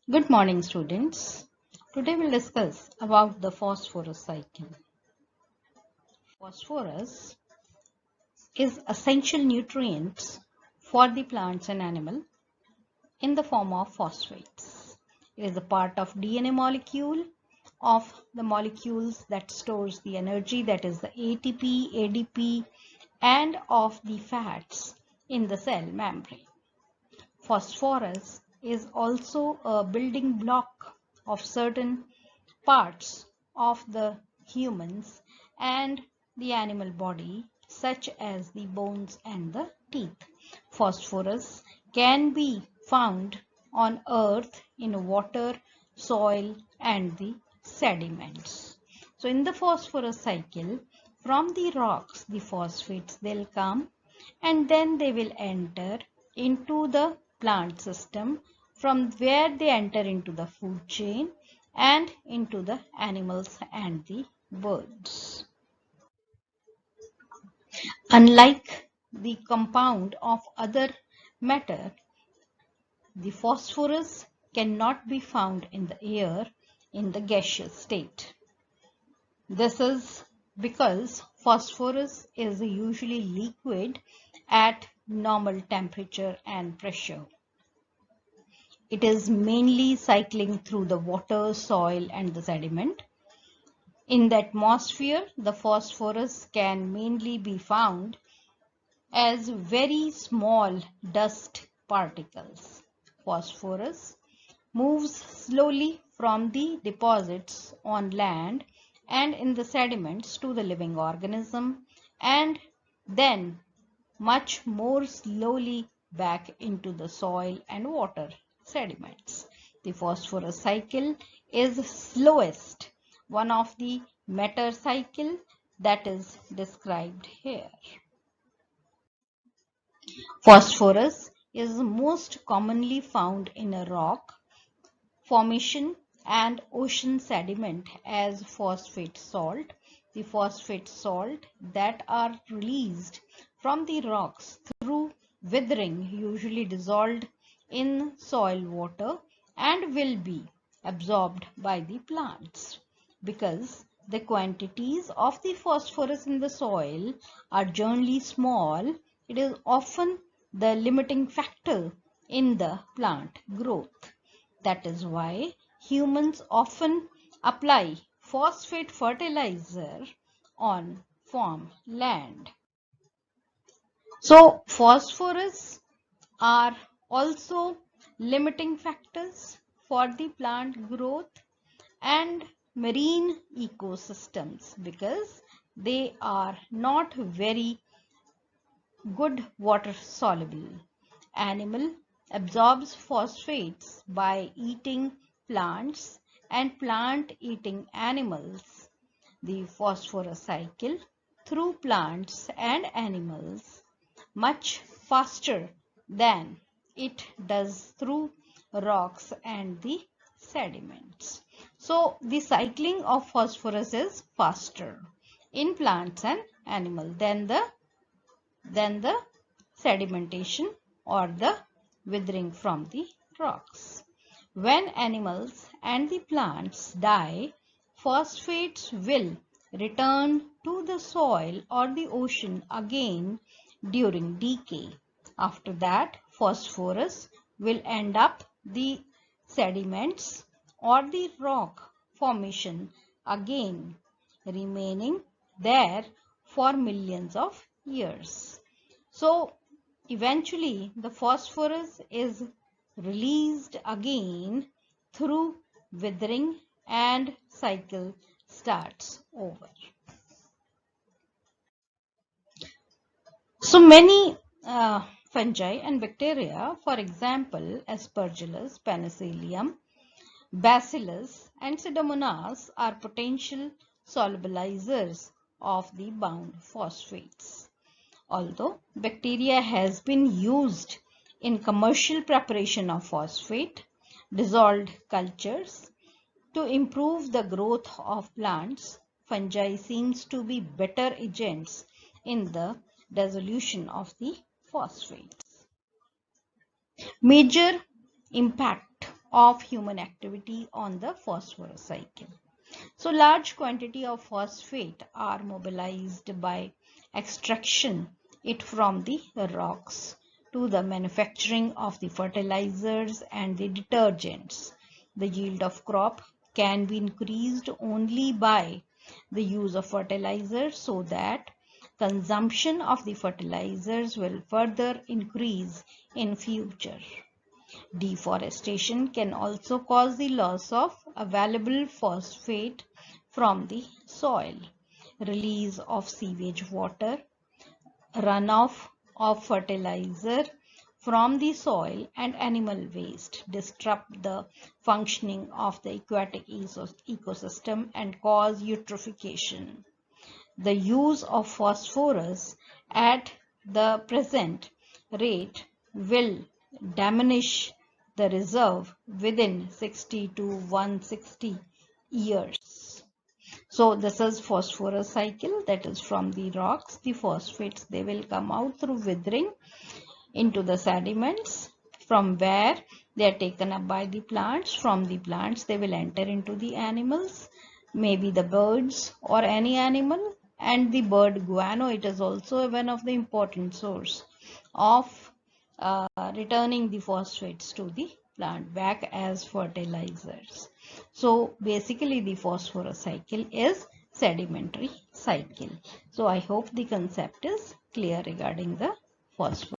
Good morning, students. Today we'll discuss about the phosphorus cycle. Phosphorus is essential nutrients for the plants and animal in the form of phosphates. It is a part of DNA molecule of the molecules that stores the energy, that is the ATP, ADP, and of the fats in the cell membrane. Phosphorus is also a building block of certain parts of the humans and the animal body, such as the bones and the teeth. Phosphorus can be found on earth, in water, soil, and the sediments. So in the phosphorus cycle, from the rocks, the phosphates, they'll come and then they will enter into the plant system, from where they enter into the food chain and into the animals and the birds. Unlike the compound of other matter, the phosphorus cannot be found in the air in the gaseous state. This is because phosphorus is usually liquid at normal temperature and pressure. It is mainly cycling through the water, soil, and the sediment. In the atmosphere, the phosphorus can mainly be found as very small dust particles. Phosphorus moves slowly from the deposits on land and in the sediments to the living organism, and then much more slowly back into the soil and water sediments. The phosphorus cycle is slowest one of the matter cycle that is described here. Phosphorus is most commonly found in a rock formation and ocean sediment as phosphate salt. The phosphate salt that are released from the rocks through withering usually dissolved in soil water and will be absorbed by the plants. Because the quantities of the phosphorus in the soil are generally small, it is often the limiting factor in the plant growth. That is why humans often apply phosphate fertilizer on farm land. So phosphorus are also limiting factors for the plant growth and marine ecosystems, because they are not very good water soluble. Animal absorbs phosphates by eating plants and plant eating animals. The phosphorus cycle through plants and animals much faster than it does through rocks and the sediments. So the cycling of phosphorus is faster in plants and animals than the sedimentation or the withering from the rocks. When animals and the plants die, phosphates will return to the soil or the ocean again during decay. After that, phosphorus will end up the sediments or the rock formation again, remaining there for millions of years. So eventually the phosphorus is released again through withering and cycle starts over. So many fungi and bacteria, for example Aspergillus, Penicillium, Bacillus and Pseudomonas, are potential solubilizers of the bound phosphates. Although bacteria has been used in commercial preparation of phosphate dissolved cultures to improve the growth of plants, fungi seems to be better agents in the dissolution of the phosphates. Major impact of human activity on the phosphorus cycle. So large quantity of phosphate are mobilized by extraction it from the rocks to the manufacturing of the fertilizers and the detergents. The yield of crop can be increased only by the use of fertilizers, so that consumption of the fertilizers will further increase in future. Deforestation can also cause the loss of available phosphate from the soil. Release of sewage water, runoff of fertilizer from the soil, and animal waste disrupt the functioning of the aquatic ecosystem and cause eutrophication. The use of phosphorus at the present rate will diminish the reserve within 60 to 160 years. So this is phosphorus cycle, that is from the rocks. The phosphates, they will come out through withering into the sediments, from where they are taken up by the plants. From the plants they will enter into the animals, maybe the birds or any animal. And the bird guano, it is also one of the important source of returning the phosphates to the plant back as fertilizers. So basically the phosphorus cycle is sedimentary cycle. So I hope the concept is clear regarding the phosphorus.